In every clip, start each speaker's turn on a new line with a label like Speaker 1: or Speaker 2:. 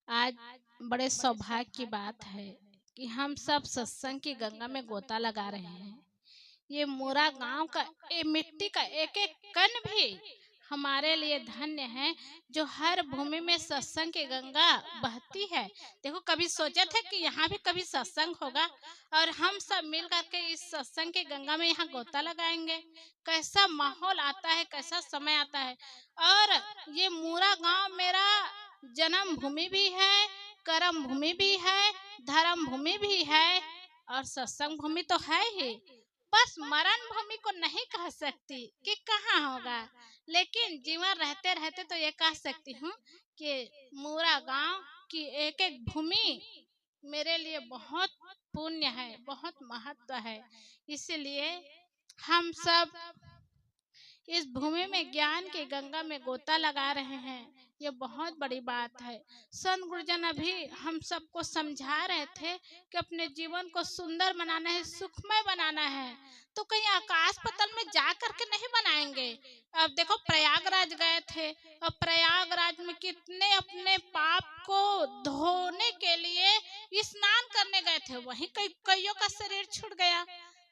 Speaker 1: आज बड़े सौभाग्य की बात है कि हम सब सत्संग की गंगा में गोता लगा रहे हैं। ये मोरा गांव का ये मिट्टी का एक एक कण भी हमारे लिए धन्य है, जो हर भूमि में सत्संग की गंगा बहती है। देखो, कभी सोचे थे कि यहाँ भी कभी सत्संग होगा और हम सब मिल करके इस सत्संग की गंगा में यहाँ गोता लगाएंगे। कैसा माहौल आता है, कैसा समय आता है। और ये मूरा गांव मेरा जन्म भूमि भी है, कर्म भूमि भी है, धर्म भूमि भी है और सत्संग भूमि तो है ही। बस मरण भूमि को नहीं कह सकती कि कहाँ होगा, लेकिन जीवन रहते रहते तो ये कह सकती हूँ कि मूरा गांव की एक एक भूमि मेरे लिए बहुत पुण्य है, बहुत महत्व है। इसलिए हम सब इस भूमि में ज्ञान की गंगा में गोता लगा रहे हैं। ये बहुत बड़ी बात है। संत गुरुजन अभी हम सबको समझा रहे थे कि अपने जीवन को सुंदर बनाना है, सुखमय बनाना है, तो कहीं आकाश पतल में जा करके नहीं बनाएंगे। अब देखो, प्रयागराज गए थे और प्रयागराज में कितने अपने पाप को धोने के लिए स्नान करने गए थे, वहीं कईयों का शरीर छूट गया।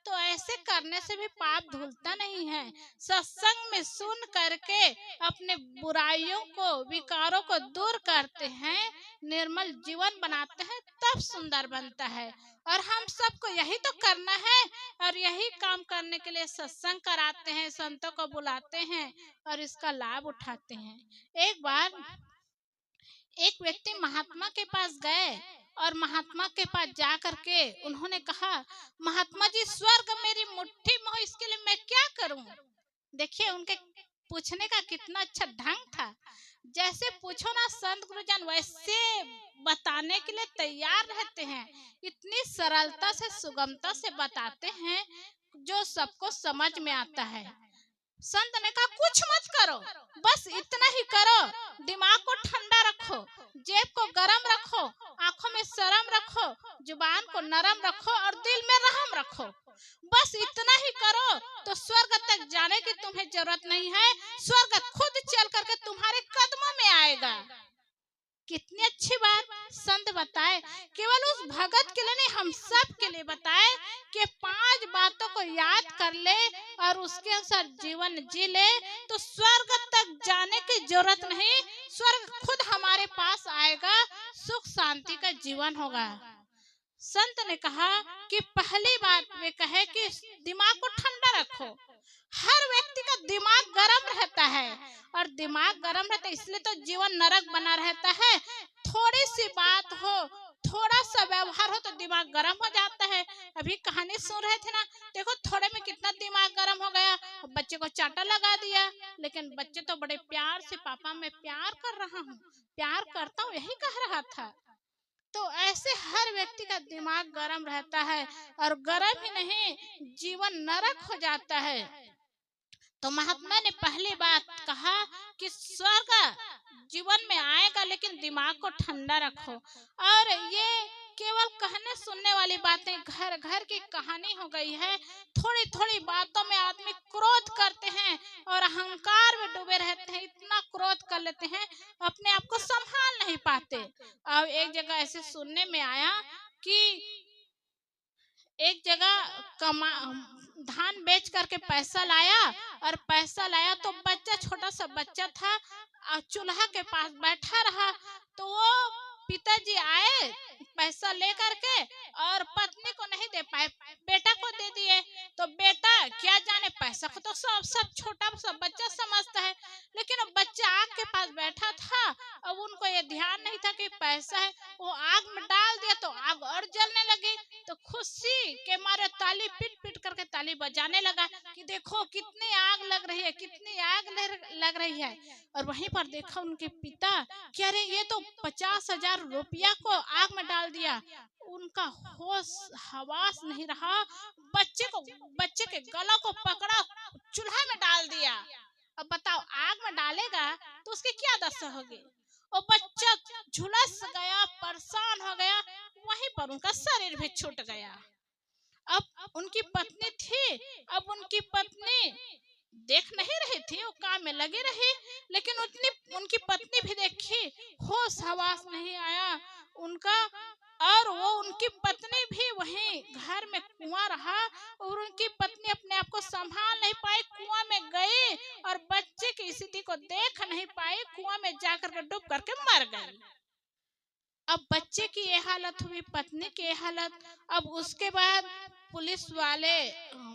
Speaker 1: तो ऐसे करने से भी पाप धुलता नहीं है। सत्संग में सुन करके अपने बुराइयों को, विकारों को दूर करते हैं, निर्मल जीवन बनाते हैं, तब सुंदर बनता है। और हम सबको यही तो करना है और यही काम करने के लिए सत्संग कराते हैं, संतों को बुलाते हैं और इसका लाभ उठाते हैं। एक बार एक व्यक्ति महात्मा के पास गए और महात्मा के पास जा करके उन्होंने कहा, महात्मा जी, स्वर्ग मेरी मुट्ठी में हो, इसके लिए मैं क्या करूं? देखिए, उनके पूछने का कितना अच्छा ढंग था। जैसे पूछो ना संत गुरुजन, वैसे बताने के लिए तैयार रहते हैं। इतनी सरलता से, सुगमता से बताते हैं जो सबको समझ में आता है। संत ने कहा, कुछ मत करो, बस इतना ही करो, दिमाग को ठंडा रखो, जेब को गरम रखो, आंखों में शर्म रखो, जुबान को नरम रखो और दिल में रहम रखो। बस इतना ही करो तो स्वर्ग तक जाने की तुम्हें जरूरत नहीं है, स्वर्ग खुद चल करके तुम्हारे कदमों में आएगा। कितनी अच्छी बात संत बताए। केवल उस भगत के लिए नहीं, हम सब के लिए बताए कि 5 बातों को याद कर ले और उसके अनुसार जीवन जी ले तो स्वर्ग तक जाने की जरूरत नहीं, स्वर्ग खुद हमारे पास आएगा, सुख शांति का जीवन होगा। संत ने कहा कि पहली बात वे कहे कि दिमाग को ठंडा रखो। हर व्यक्ति का दिमाग गर्म रहता है और दिमाग गर्म रहता है इसलिए तो जीवन नरक बना रहता है। थोड़ी सी बात हो, थोड़ा सा व्यवहार हो तो दिमाग गर्म हो जाता है। अभी कहानी सुन रहे थे ना, देखो थोड़े में कितना दिमाग गर्म हो गया, बच्चे को चाटा लगा दिया, लेकिन बच्चे तो बड़े प्यार से, पापा मैं प्यार कर रहा हूँ, प्यार करता हूँ, यही कह रहा था। तो ऐसे हर व्यक्ति का दिमाग गर्म रहता है और गर्म ही नहीं, जीवन नरक हो जाता है। तो महात्मा ने पहली बात कहा कि स्वर्ग जीवन में आएगा, लेकिन दिमाग को ठंडा रखो। और ये केवल कहने सुनने वाली बातें, घर घर की कहानी हो गई है। थोड़ी थोड़ी बातों में आदमी क्रोध करते हैं और अहंकार में डूबे रहते हैं, इतना क्रोध कर लेते हैं, अपने आप को संभाल नहीं पाते। अब एक जगह ऐसे सुनने में आया कि एक जगह धान बेच करके पैसा लाया और पैसा लाया तो बच्चा, छोटा सा बच्चा था, चूल्हा के पास बैठा रहा। तो वो पिताजी आए पैसा ले करके और पत्नी को नहीं दे पाए, बेटा को दे दिए। तो बेटा क्या जाने, पैसा को तो सब छोटा सा बच्चा समझता है, लेकिन वो बच्चा आग के पास बैठा था। अब उनको ये ध्यान नहीं था कि पैसा है, वो आग में डाल दिया तो आग और जलने लगी। तो खुशी के मारे ताली पीट पीट करके ताली बजाने लगा कि देखो कितनी आग लग रही है, कितनी आग लग रही है। और वहीं पर देखा उनके पिता कि अरे ये तो 50,000 रुपया को आग में डाल दिया। उनका होश हवास नहीं रहा, बच्चे के गला को पकड़ा, चूल्हा में डाल दिया। अब बताओ, आग में डालेगा तो उसकी क्या दशा होगी? और बच्चा झुलस गया, परेशान हो गया, वहीं पर उनका शरीर भी छूट गया। अब उनकी पत्नी थी, अब उनकी पत्नी देख नहीं रही थी, वो काम में लगी रही, लेकिन उतनी उनकी पत्नी भी देखी, होश हवास नहीं आया उनका। और वो उनकी पत्नी भी वहीं घर में कुआं रहा, और उनकी पत्नी अपने आप को संभाल नहीं पाई, कुआं में गई और बच्चे की स्थिति को देख नहीं पाई, कुआं में जाकर के डूब करके मर गई। अब बच्चे की ये हालत हुई, पत्नी की ये हालत। अब उसके बाद पुलिस वाले,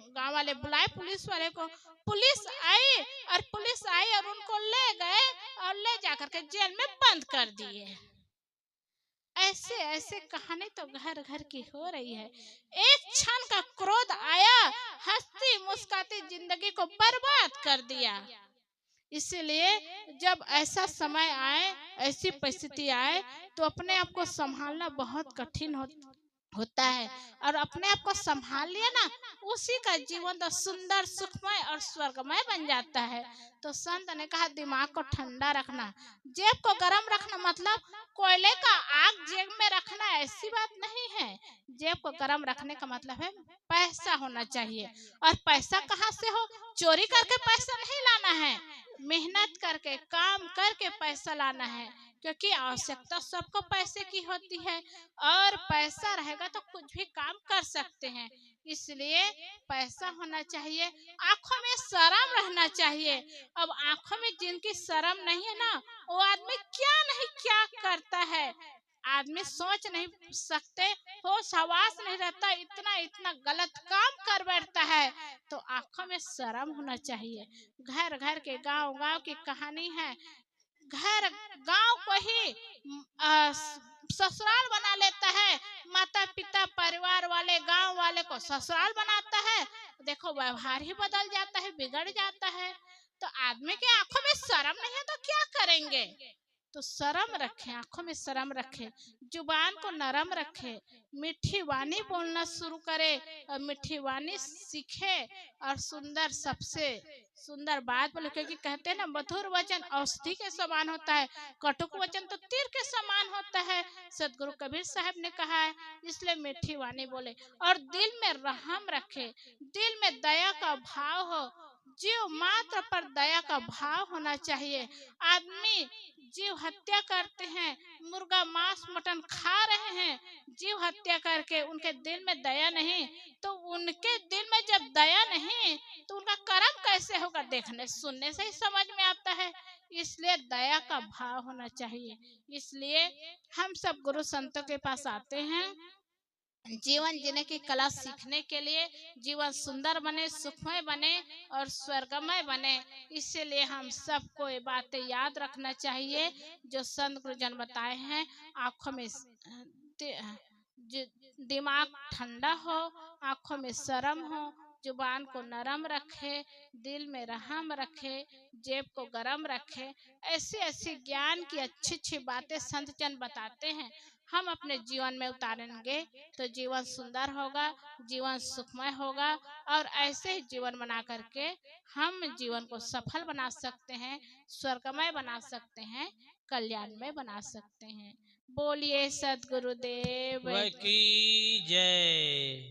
Speaker 1: गांव वाले बुलाए पुलिस वाले को, पुलिस आई, और पुलिस आई और उनको ले गए और ले जाकर के जेल में बंद कर दिए। ऐसे ऐसे कहानी तो घर घर की हो रही है। एक क्षण का क्रोध आया, हंसती मुस्कुराती जिंदगी को बर्बाद कर दिया। इसीलिए जब ऐसा समय आए, ऐसी परिस्थिति आए, तो अपने आप को संभालना बहुत कठिन होता है। और अपने आप को संभाल लिया ना, उसी का जीवन तो सुंदर सुखमय और स्वर्गमय बन जाता है। तो संत ने कहा दिमाग को ठंडा रखना, जेब को गर्म रखना, मतलब कोयले का आग जेब में रखना ऐसी बात नहीं है। जेब को गर्म रखने का मतलब है पैसा होना चाहिए। और पैसा कहाँ से हो? चोरी करके पैसा नहीं लाना है, मेहनत करके काम करके पैसा लाना है, क्योंकि आवश्यकता सबको पैसे की होती है। और पैसा रहेगा तो कुछ भी काम कर सकते हैं। इसलिए पैसा होना चाहिए, आंखों में शर्म रहना चाहिए। अब आंखों में जिनकी शर्म नहीं है ना, वो आदमी क्या नहीं क्या करता है। आदमी सोच नहीं सकते, होश हवास नहीं रहता, इतना इतना गलत काम कर बैठता है। तो आंखों में शर्म होना चाहिए। घर घर के, गांव गांव की कहानी है। घर गांव को ही ससुराल बना लेता है, माता पिता परिवार वाले गांव वाले को ससुराल बनाता है। देखो व्यवहार ही बदल जाता है, बिगड़ जाता है। तो आदमी के आंखों में शर्म नहीं है तो क्या करेंगे? तो शर्म रखे, आंखों में शर्म रखे, जुबान को नरम रखे, मीठी वाणी बोलना शुरू करे, और मीठी वाणी सीखे, और सुंदर सबसे सुंदर बात बोले। क्योंकि कहते हैं ना, मधुर वचन औषधि के समान होता है, कटुक वचन तो तीर के समान होता है, सदगुरु कबीर साहब ने कहा है। इसलिए मीठी वाणी बोले, और दिल में रहम रखे, दिल में दया का भाव हो, जीव मात्र पर दया का भाव होना चाहिए। आदमी जीव हत्या करते हैं, मुर्गा मांस मटन खा रहे हैं, जीव हत्या करके उनके दिल में दया नहीं, तो उनके दिल में जब दया नहीं, तो उनका कर्म कैसे होगा? देखने सुनने से ही समझ में आता है। इसलिए दया का भाव होना चाहिए। इसलिए हम सब गुरु संतों के पास आते हैं जीवन जीने की कला सीखने के लिए, जीवन सुंदर बने, सुखमय बने और स्वर्गमय बने। इसीलिए हम सबको ये बातें याद रखना चाहिए जो संत गुरुजन बताए हैं। आंखों में दिमाग ठंडा हो, आंखों में शर्म हो, जुबान को नरम रखे, दिल में रहम रखे, जेब को गरम रखे। ऐसी ऐसी ज्ञान की अच्छी अच्छी बातें संत जन बताते हैं, हम अपने जीवन में उतारेंगे तो जीवन सुंदर होगा, जीवन सुखमय होगा। और ऐसे ही जीवन बना करके हम जीवन को सफल बना सकते हैं, स्वर्गमय बना सकते हैं, कल्याणमय बना सकते हैं। बोलिए सद्गुरुदेव
Speaker 2: की जय।